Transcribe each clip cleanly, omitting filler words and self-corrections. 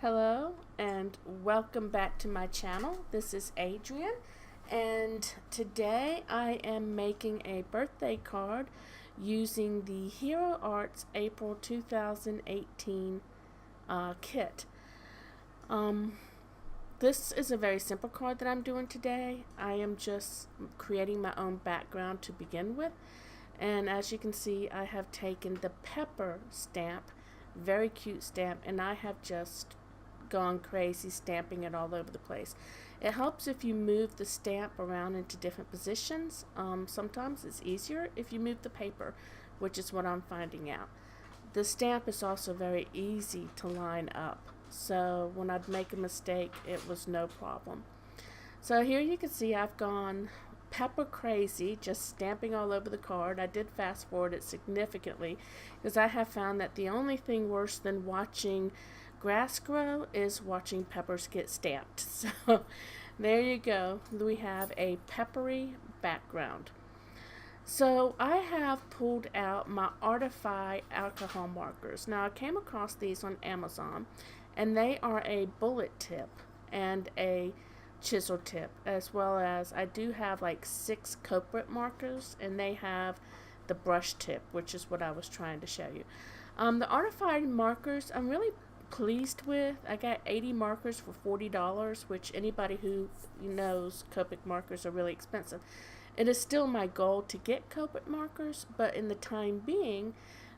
Hello and welcome back to my channel. This is Adrian, and today I am making a birthday card using the Hero Arts April 2018 kit. This is a very simple card that I'm doing today. I am just creating my own background to begin with, and as you can see, I have taken the pepper stamp, very cute stamp, and I have just gone crazy stamping it all over the place. It helps if you move the stamp around into different positions. Sometimes it's easier if you move the paper, which is what I'm finding out. The stamp is also very easy to line up, so when I'd make a mistake, it was no problem. So here you can see I've gone pepper crazy, just stamping all over the card. I did fast forward it significantly because I have found that the only thing worse than watching grass grow is watching peppers get stamped. So there you go. We have a peppery background. So I have pulled out my Artify alcohol markers. Now I came across these on Amazon, and they are a bullet tip and a chisel tip, as well as I do have like 6 Copic markers, and they have the brush tip, which is what I was trying to show you. The Artify markers I'm really pleased with. I got 80 markers for $40, which anybody who knows Copic markers are really expensive. It is still my goal to get Copic markers, but in the time being,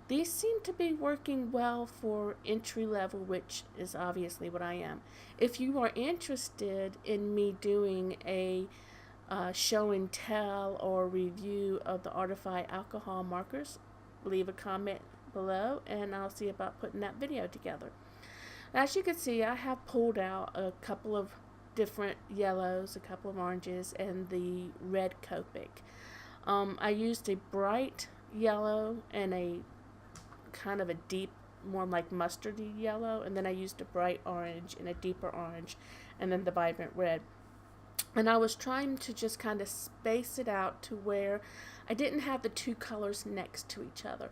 these seem to be working well for entry level, which is obviously what I am. If you are interested in me doing a show and tell or review of the Artify alcohol markers, leave a comment below and I'll see about putting that video together. As you can see, I have pulled out a couple of different yellows, a couple of oranges, and the red Copic. I used a bright yellow and a kind of a deep, more like mustardy yellow, and then I used a bright orange and a deeper orange, and then the vibrant red. And I was trying to just kind of space it out to where I didn't have the two colors next to each other.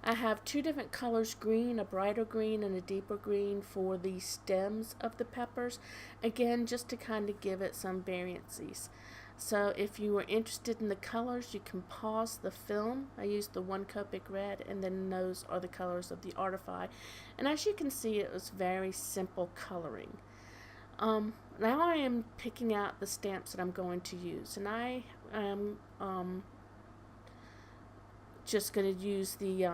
I have 2 different colors, green, a brighter green and a deeper green, for the stems of the peppers. Again, just to kind of give it some variances. So if you are interested in the colors, you can pause the film. I used the 1 Copic red, and then those are the colors of the Artify. And as you can see, it was very simple coloring. Now I am picking out the stamps that I'm going to use, and I am just going to use the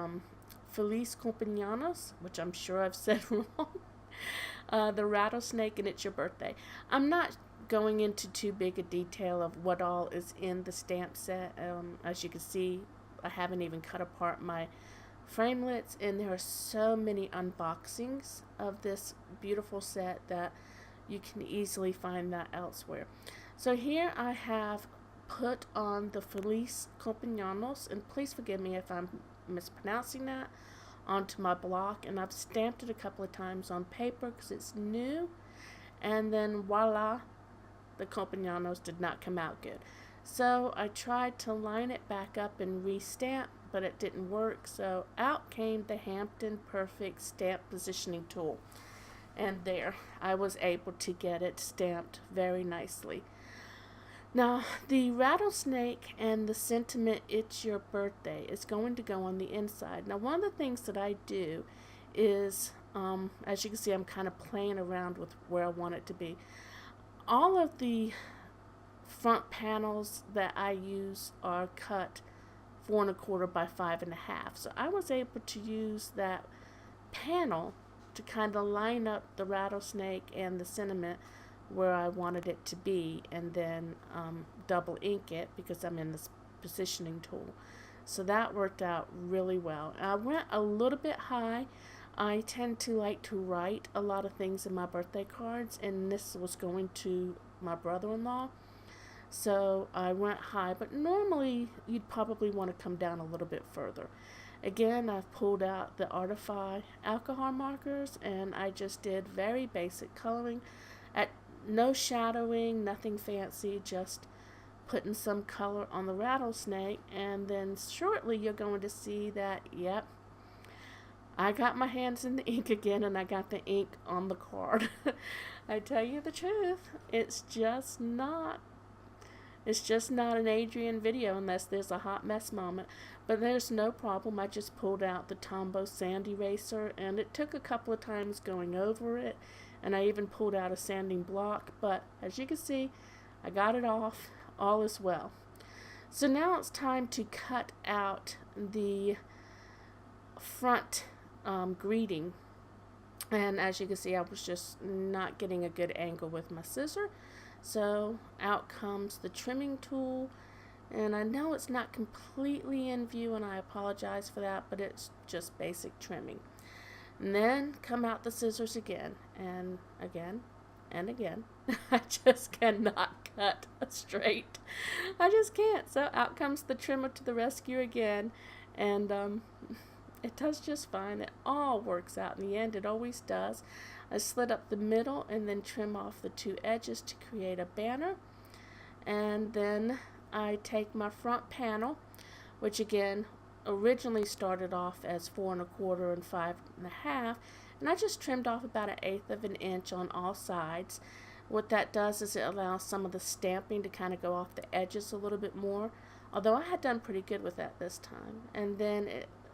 Feliz Cumpleaños, which I'm sure I've said wrong, the rattlesnake, and it's your birthday. I'm not going into too big a detail of what all is in the stamp set. As you can see, I haven't even cut apart my framelits, and there are so many unboxings of this beautiful set that you can easily find that elsewhere. So here I have put on the Feliz Cumpleaños, and please forgive me if I'm mispronouncing that, onto my block, and I've stamped it a couple of times on paper because it's new, and then voila, the Cumpleaños did not come out good. So I tried to line it back up and restamp, but it didn't work, so out came the Hampton Perfect Stamp Positioning Tool, and there, I was able to get it stamped very nicely. Now, the rattlesnake and the sentiment, it's your birthday, is going to go on the inside. Now, one of the things that I do is, as you can see, I'm kind of playing around with where I want it to be. All of the front panels that I use are cut 4 1/4 by 5 1/2. So I was able to use that panel to kind of line up the rattlesnake and the sentiment where I wanted it to be, and then double ink it because I'm in this positioning tool. So that worked out really well. I went a little bit high. I tend to like to write a lot of things in my birthday cards, and this was going to my brother-in-law, so I went high, but normally you'd probably want to come down a little bit further. Again, I've pulled out the Artify alcohol markers, and I just did very basic coloring. At no shadowing, nothing fancy, just putting some color on the rattlesnake, and then shortly you're going to see that, yep, I got my hands in the ink again, and I got the ink on the card. I tell you the truth, it's just not an Adrian video unless there's a hot mess moment. But there's no problem. I just pulled out the Tombo sand eraser, and it took a couple of times going over it, and I even pulled out a sanding block. But as you can see, I got it off. All is well. So now it's time to cut out the front greeting. And as you can see, I was just not getting a good angle with my scissor. So out comes the trimming tool, and I know it's not completely in view, and I apologize for that, but it's just basic trimming. And then come out the scissors again and again and again. I just cannot cut straight. I just can't. So out comes the trimmer to the rescue again, and it does just fine. It all works out in the end. It always does. I slit up the middle and then trim off the two edges to create a banner. And then I take my front panel, which again originally started off as 4 1/4 and 5 1/2, and I just trimmed off about 1/8 of an inch on all sides. What that does is it allows some of the stamping to kind of go off the edges a little bit more, although I had done pretty good with that this time. And then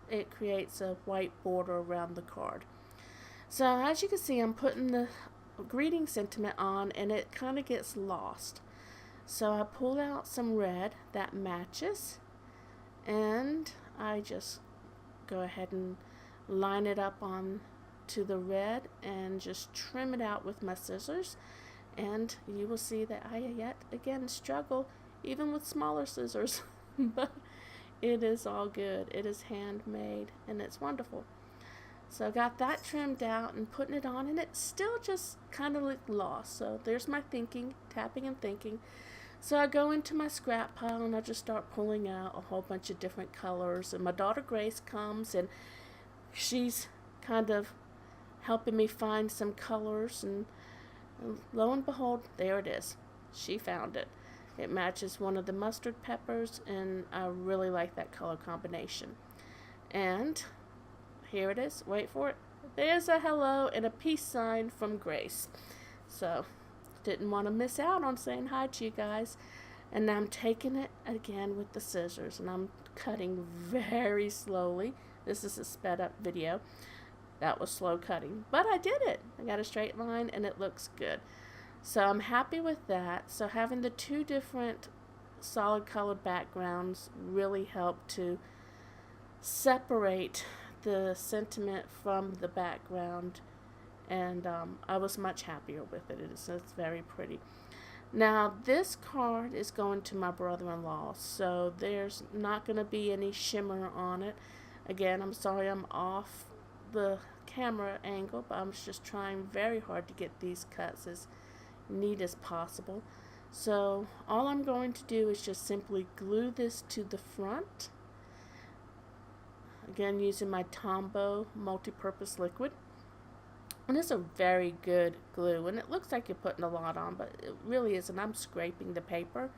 it creates a white border around the card. So as you can see, I'm putting the greeting sentiment on, and it kind of gets lost. So I pull out some red that matches, and I just go ahead and line it up on to the red and just trim it out with my scissors. And you will see that I yet again struggle even with smaller scissors, but it is all good. It is handmade, and it's wonderful. So I got that trimmed out and putting it on, and it still just kind of looked lost. So there's my thinking, tapping and thinking. So I go into my scrap pile, and I just start pulling out a whole bunch of different colors. And my daughter Grace comes, and she's kind of helping me find some colors. And lo and behold, there it is. She found it. It matches one of the mustard peppers, and I really like that color combination. And here it is. Wait for it. There's a hello and a peace sign from Grace. So, didn't want to miss out on saying hi to you guys. And now I'm taking it again with the scissors, and I'm cutting very slowly. This is a sped up video. That was slow cutting, but I did it. I got a straight line, and it looks good. So I'm happy with that. So having the two different solid colored backgrounds really helped to separate the sentiment from the background, and I was much happier with it. It's very pretty. Now this card is going to my brother-in-law, so there's not going to be any shimmer on it. Again, I'm sorry I'm off the camera angle, but I'm just trying very hard to get these cuts as neat as possible. So all I'm going to do is just simply glue this to the front, again using my Tombo multi-purpose liquid. And it's a very good glue, and it looks like you're putting a lot on, but it really isn't. I'm scraping the paper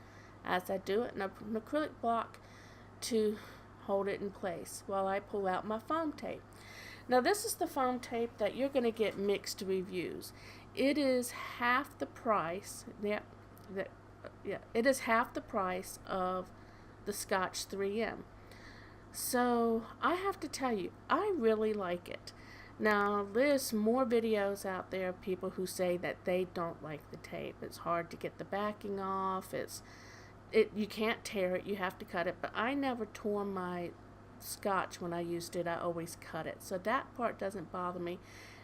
as I do it, and an acrylic block to hold it in place while I pull out my foam tape. Now this is the foam tape that you're going to get mixed reviews. It is half the price. It is half the price of the Scotch 3M. So I have to tell you, I really like it. Now there's more videos out there of people who say that they don't like the tape. It's hard to get the backing off. You can't tear it. You have to cut it. But I never tore my Scotch when I used it. I always cut it. So that part doesn't bother me.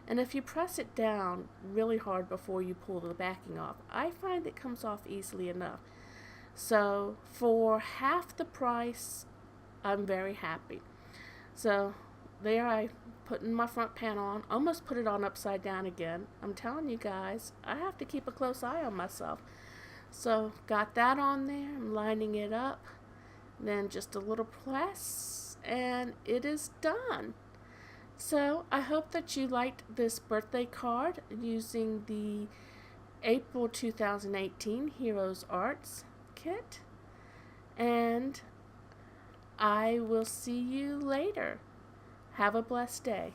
And if you press it down really hard before you pull the backing off, I find it comes off easily enough. So for half the price, I'm very happy. So there I put in my front panel on, almost put it on upside down again. I'm telling you guys, I have to keep a close eye on myself. So got that on there, I'm lining it up, then just a little press, and it is done. So I hope that you liked this birthday card using the April 2018 Heroes Arts kit, and I will see you later. Have a blessed day.